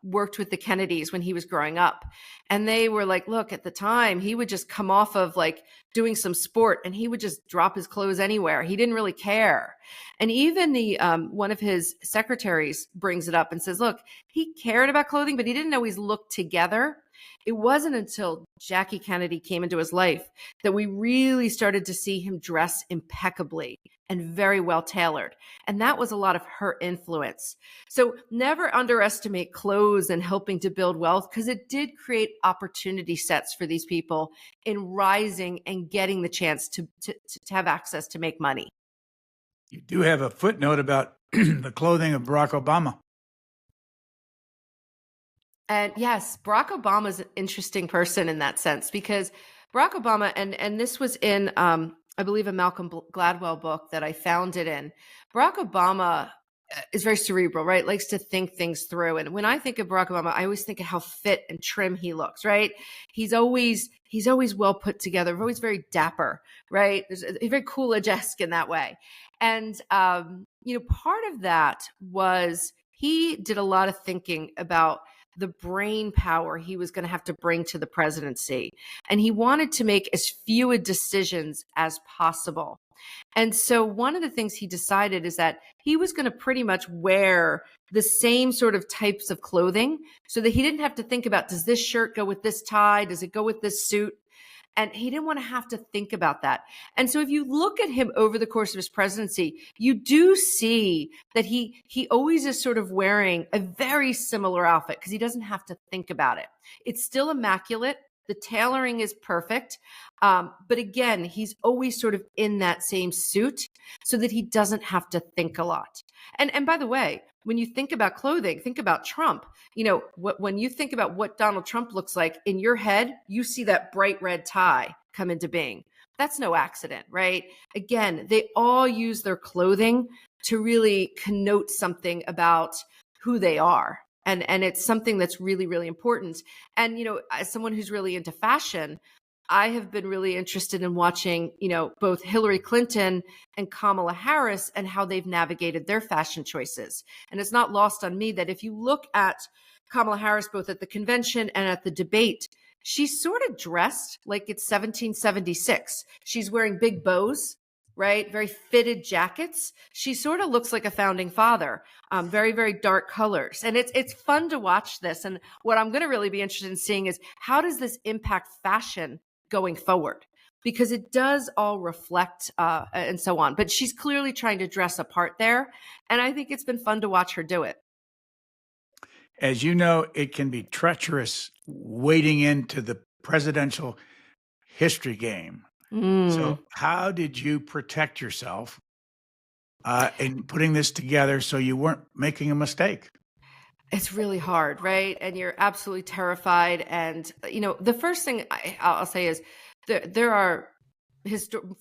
S3: worked with the Kennedys when he was growing up. And they were like, look, at the time, he would just come off of like doing some sport and he would just drop his clothes anywhere. He didn't really care. And even the one of his secretaries brings it up and says, look, he cared about clothing, but he didn't always look together. It wasn't until Jackie Kennedy came into his life that we really started to see him dress impeccably and very well tailored. And that was a lot of her influence. So never underestimate clothes and helping to build wealth, because it did create opportunity sets for these people in rising and getting the chance to have access to make money.
S1: You do have a footnote about the clothing of Barack Obama.
S3: And yes, Barack Obama is an interesting person in that sense, because Barack Obama, and this was in, I believe, a Malcolm Gladwell book that I found it in. Barack Obama is very cerebral, right? Likes to think things through. And when I think of Barack Obama, I always think of how fit and trim he looks, right? He's always well put together, always very dapper, right? He's very Coolidge-esque in that way. And, part of that was he did a lot of thinking about the brain power he was going to have to bring to the presidency. And he wanted to make as few decisions as possible. And so one of the things he decided is that he was going to pretty much wear the same sort of types of clothing so that he didn't have to think about, does this shirt go with this tie? Does it go with this suit? And he didn't want to have to think about that. And so if you look at him over the course of his presidency, you do see that he always is sort of wearing a very similar outfit because he doesn't have to think about it. It's still immaculate. The tailoring is perfect. But again, he's always sort of in that same suit so that he doesn't have to think a lot. And by the way, when you think about clothing, think about Trump. When you think about what Donald Trump looks like in your head, you see that bright red tie come into being. That's no accident, right? Again, they all use their clothing to really connote something about who they are. And it's something that's really, really important. And, as someone who's really into fashion, I have been really interested in watching, both Hillary Clinton and Kamala Harris and how they've navigated their fashion choices. And it's not lost on me that if you look at Kamala Harris, both at the convention and at the debate, she's sort of dressed like it's 1776. She's wearing big bows, right? Very fitted jackets. She sort of looks like a founding father, very, very dark colors. And it's fun to watch this. And what I'm going to really be interested in seeing is how does this impact fashion going forward? Because it does all reflect and so on. But she's clearly trying to dress a part there. And I think it's been fun to watch her do it.
S1: As you know, it can be treacherous wading into the presidential history game.
S3: Mm.
S1: So, how did you protect yourself in putting this together so you weren't making a mistake?
S3: It's really hard, right? And you're absolutely terrified. And, the first thing I'll say is there are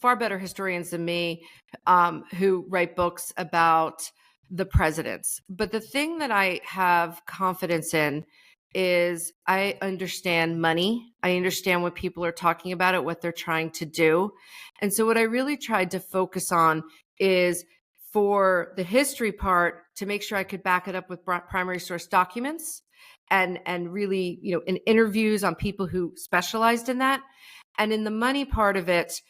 S3: far better historians than me who write books about the presidents. But the thing that I have confidence in is I understand money. I understand what people are talking about it, what they're trying to do. And so what I really tried to focus on is for the history part to make sure I could back it up with primary source documents and really, in interviews on people who specialized in that. And in the money part of it,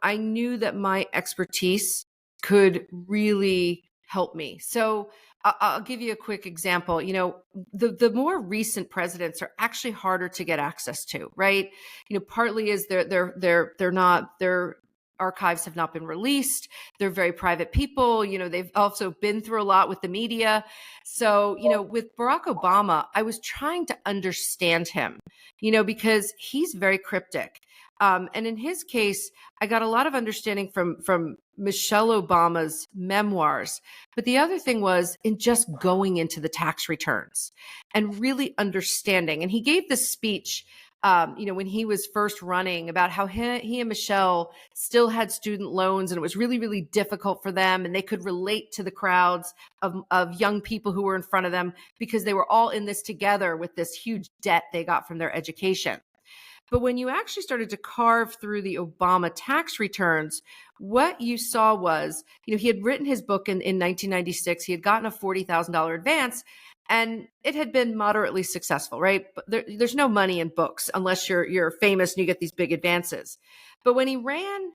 S3: I knew that my expertise could really help me. So I'll give you a quick example. The more recent presidents are actually harder to get access to, right? Partly is they're not their archives have not been released. They're very private people. They've also been through a lot with the media. So, with Barack Obama, I was trying to understand him, because he's very cryptic. And in his case, I got a lot of understanding from Michelle Obama's memoirs. But the other thing was in just going into the tax returns and really understanding. And he gave this speech, when he was first running about how he and Michelle still had student loans and it was really, really difficult for them. And they could relate to the crowds of young people who were in front of them because they were all in this together with this huge debt they got from their education. But when you actually started to carve through the Obama tax returns, what you saw was, he had written his book in 1996. He had gotten a $40,000 advance and it had been moderately successful, right? But there's no money in books unless you're famous and you get these big advances. But when he ran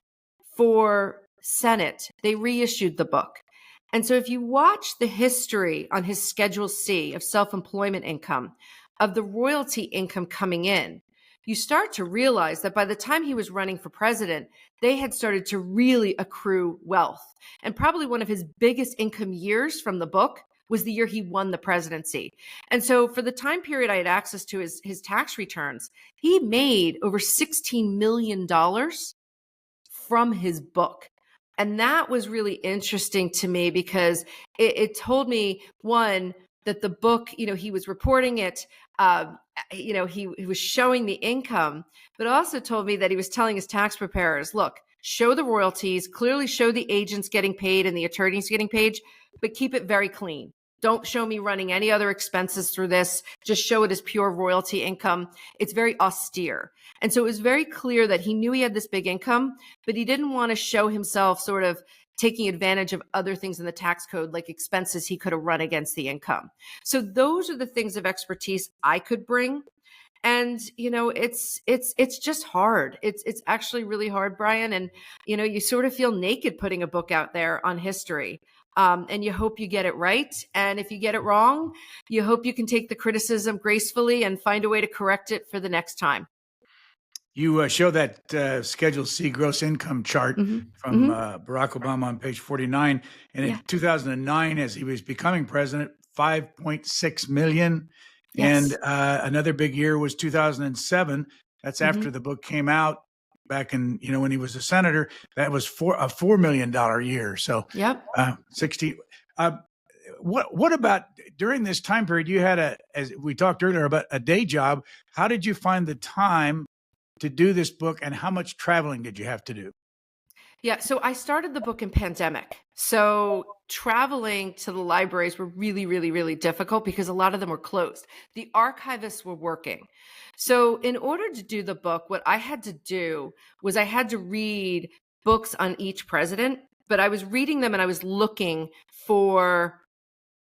S3: for Senate, they reissued the book. And so if you watch the history on his Schedule C of self-employment income, of the royalty income coming in, you start to realize that by the time he was running for president, they had started to really accrue wealth. And probably one of his biggest income years from the book was the year he won the presidency. And so for the time period I had access to his tax returns, he made over $16 million from his book. And that was really interesting to me because it told me, one, that the book, he was reporting it, he was showing the income, but also told me that he was telling his tax preparers, look, show the royalties, clearly show the agents getting paid and the attorneys getting paid, but keep it very clean. Don't show me running any other expenses through this. Just show it as pure royalty income. It's very austere. And so it was very clear that he knew he had this big income, but he didn't want to show himself sort of taking advantage of other things in the tax code, like expenses he could have run against the income. So those are the things of expertise I could bring. And, it's just hard. It's actually really hard, Brian. And, you sort of feel naked putting a book out there on history. And you hope you get it right. And if you get it wrong, you hope you can take the criticism gracefully and find a way to correct it for the next time.
S1: You show that Schedule C gross income chart from Barack Obama on page 49. And in 2009, as he was becoming president, 5.6 million.
S3: Yes.
S1: And another big year was 2007. That's after the book came out back in, when he was a senator. That was a $4 million year. So 60. What about during this time period, you had as we talked earlier about a day job. How did you find the time to do this book, and how much traveling did you have to do?
S3: Yeah, so I started the book in pandemic. So traveling to the libraries were really, really, really difficult because a lot of them were closed. The archivists were working. So in order to do the book, what I had to do was I had to read books on each president, but I was reading them and I was looking for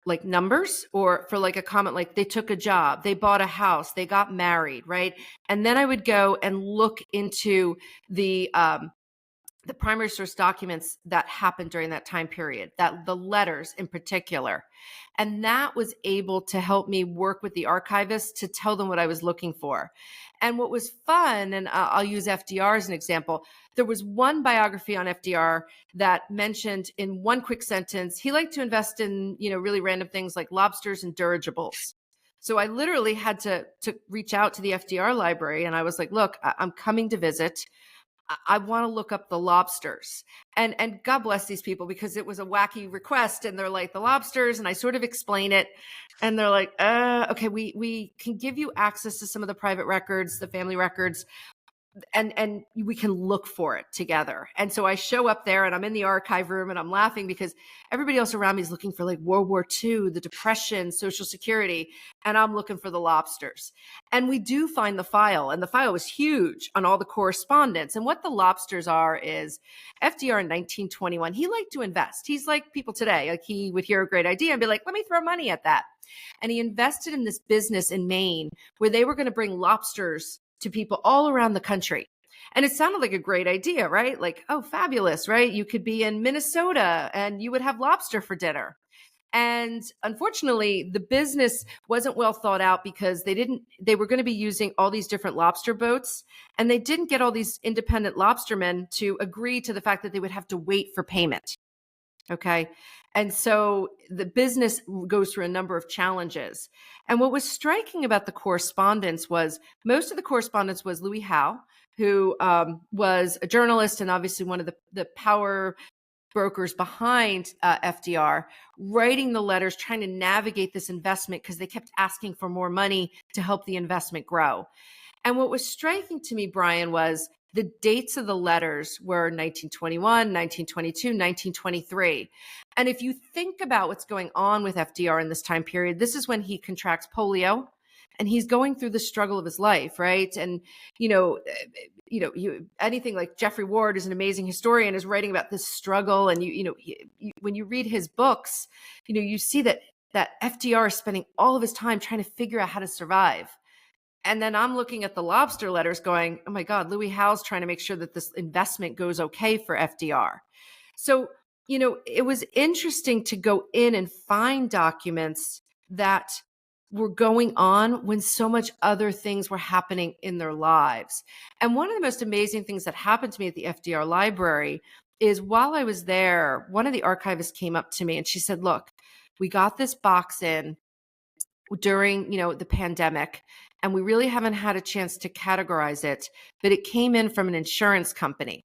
S3: like numbers or for like a comment, like they took a job, they bought a house, they got married, right? And then I would go and look into the primary source documents that happened during that time period, that the letters in particular. And that was able to help me work with the archivists to tell them what I was looking for. And what was fun, and I'll use FDR as an example, there was one biography on FDR that mentioned in one quick sentence, he liked to invest in, really random things like lobsters and dirigibles. So I literally had to reach out to the FDR library, and I was like, look, I'm coming to visit. I want to look up the lobsters. And God bless these people, because it was a wacky request, and they're like, the lobsters, and I sort of explain it, and they're like, okay, we can give you access to some of the private records, the family records, and we can look for it together. And so I show up there, and I'm in the archive room, and I'm laughing because everybody else around me is looking for like World War II, the Depression, Social Security, and I'm looking for the lobsters. And we do find the file, and the file was huge on all the correspondence. And what the lobsters are is FDR in 1921, he liked to invest. He's like people today, like he would hear a great idea and be like, let me throw money at that. And he invested in this business in Maine where they were going to bring lobsters to people all around the country. And it sounded like a great idea, right? Like, oh, fabulous, right? You could be in Minnesota and you would have lobster for dinner. And unfortunately, the business wasn't well thought out because they were going to be using all these different lobster boats, and they didn't get all these independent lobstermen to agree to the fact that they would have to wait for payment. Okay. And so the business goes through a number of challenges. And what was striking about the correspondence was most of the correspondence was Louis Howe, who was a journalist and obviously one of the power brokers behind FDR, writing the letters, trying to navigate this investment because they kept asking for more money to help the investment grow. And what was striking to me, Brian, was the dates of the letters were 1921, 1922, 1923. And if you think about what's going on with FDR in this time period, this is when he contracts polio and he's going through the struggle of his life, right? And, anything like Jeffrey Ward is an amazing historian, is writing about this struggle. And, when you read his books, you see that FDR is spending all of his time trying to figure out how to survive. And then I'm looking at the lobster letters going, oh my God, Louis Howe's trying to make sure that this investment goes okay for FDR. So, it was interesting to go in and find documents that were going on when so much other things were happening in their lives. And one of the most amazing things that happened to me at the FDR library is while I was there, one of the archivists came up to me and she said, look, we got this box in during, the pandemic, and we really haven't had a chance to categorize it, but it came in from an insurance company.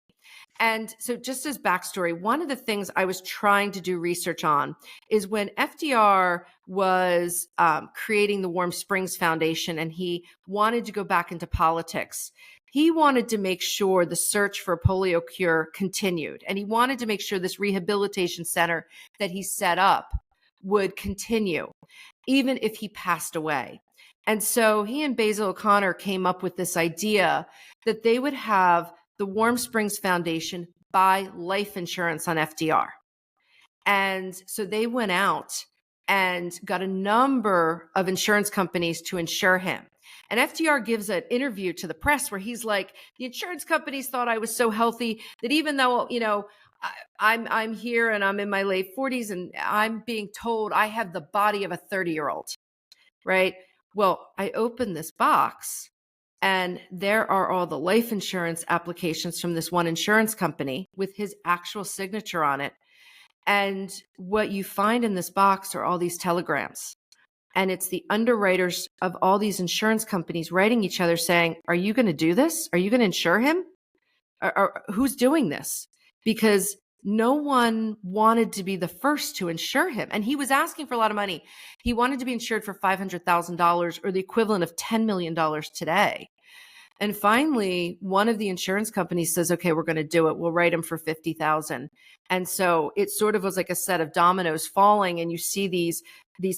S3: And so just as backstory, one of the things I was trying to do research on is when FDR was creating the Warm Springs Foundation and he wanted to go back into politics, he wanted to make sure the search for a polio cure continued. And he wanted to make sure this rehabilitation center that he set up would continue, even if he passed away. And so he and Basil O'Connor came up with this idea that they would have the Warm Springs Foundation buy life insurance on FDR. And so they went out and got a number of insurance companies to insure him. And FDR gives an interview to the press where he's like, the insurance companies thought I was so healthy that even though, I'm here and I'm in my late 40s and I'm being told I have the body of a 30-year-old, right? Well, I opened this box and there are all the life insurance applications from this one insurance company with his actual signature on it. And what you find in this box are all these telegrams. And it's the underwriters of all these insurance companies writing each other saying, are you going to do this? Are you going to insure him? Or who's doing this? Because no one wanted to be the first to insure him. And he was asking for a lot of money. He wanted to be insured for $500,000 or the equivalent of $10 million today. And finally, one of the insurance companies says, okay, we're going to do it. We'll write him for $50,000. And so it sort of was like a set of dominoes falling. And you see these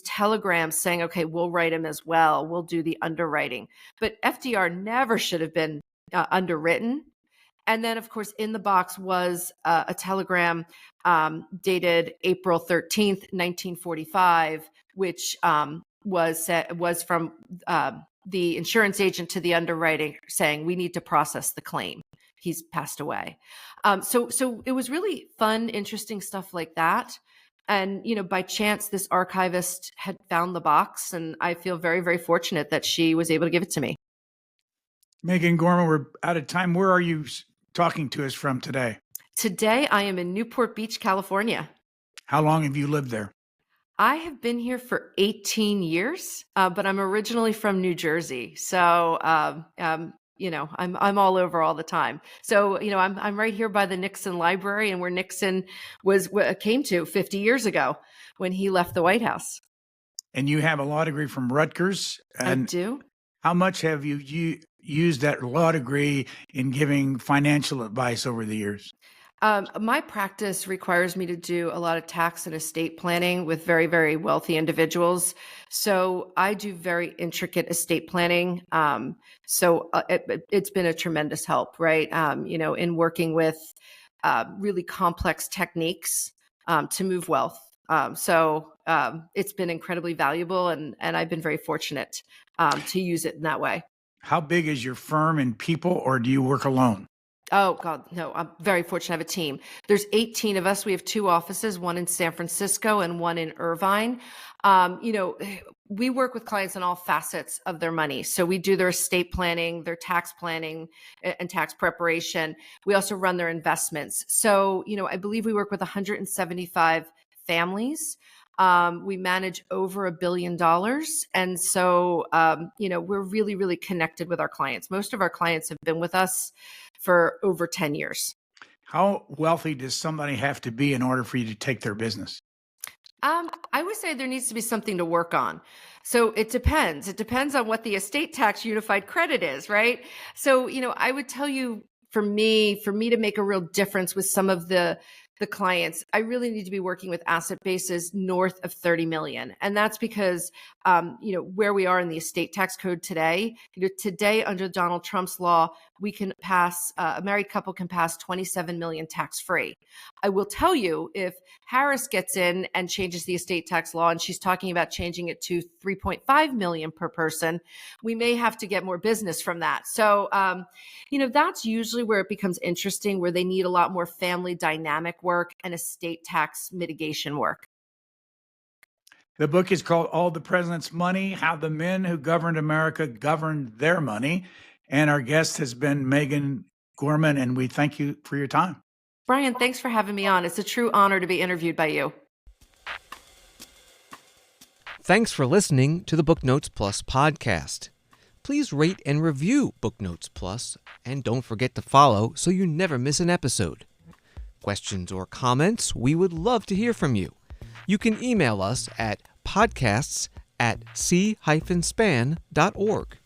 S3: telegrams saying, okay, we'll write him as well. We'll do the underwriting. But FDR never should have been underwritten. And then, of course, in the box was a telegram dated April 13th, 1945, which was from the insurance agent to the underwriting saying, we need to process the claim. He's passed away. So it was really fun, interesting stuff like that. And, by chance, this archivist had found the box, and I feel very, very fortunate that she was able to give it to me.
S1: Megan Gorman, we're out of time. Where are you talking to us from today?
S3: Today, I am in Newport Beach, California.
S1: How long have you lived there?
S3: I have been here for 18 years, but I'm originally from New Jersey. So, I'm all over all the time. So, I'm right here by the Nixon Library, and where Nixon came to 50 years ago when he left the White House.
S1: And you have a law degree from Rutgers. And
S3: I do.
S1: how much have you used that law degree in giving financial advice over the years?
S3: My practice requires me to do a lot of tax and estate planning with very, very wealthy individuals. I do very intricate estate planning. It's been a tremendous help, right? In working with really complex techniques to move wealth. It's been incredibly valuable, and I've been very fortunate to use it in that way.
S1: How big is your firm in people, or do you work alone?
S3: Oh, God, no. I'm very fortunate to have a team. There's 18 of us. We have 2 offices, one in San Francisco and one in Irvine. We work with clients on all facets of their money. So we do their estate planning, their tax planning, and tax preparation. We also run their investments. So, I believe we work with 175 families. We manage over $1 billion. And so, we're really, really connected with our clients. Most of our clients have been with us for over 10 years.
S1: How wealthy does somebody have to be in order for you to take their business?
S3: I would say there needs to be something to work on. So it depends. It depends on what the estate tax unified credit is, right? So, I would tell you, for me to make a real difference with some of the clients, I really need to be working with asset bases north of 30 million. And that's because, where we are in the estate tax code today, today under Donald Trump's law, we can pass, a married couple can pass 27 million tax free. I will tell you, if Harris gets in and changes the estate tax law, and she's talking about changing it to 3.5 million per person, we may have to get more business from that. So, that's usually where it becomes interesting, where they need a lot more family dynamic work and estate tax mitigation work.
S1: The book is called All the President's Money: How the Men Who Governed America Governed Their Money. And our guest has been Megan Gorman, and we thank you for your time.
S3: Brian, thanks for having me on. It's a true honor to be interviewed by you.
S4: Thanks for listening to the Booknotes Plus podcast. Please rate and review Booknotes Plus, and don't forget to follow so you never miss an episode. Questions or comments, we would love to hear from you. You can email us at podcasts@c-span.org.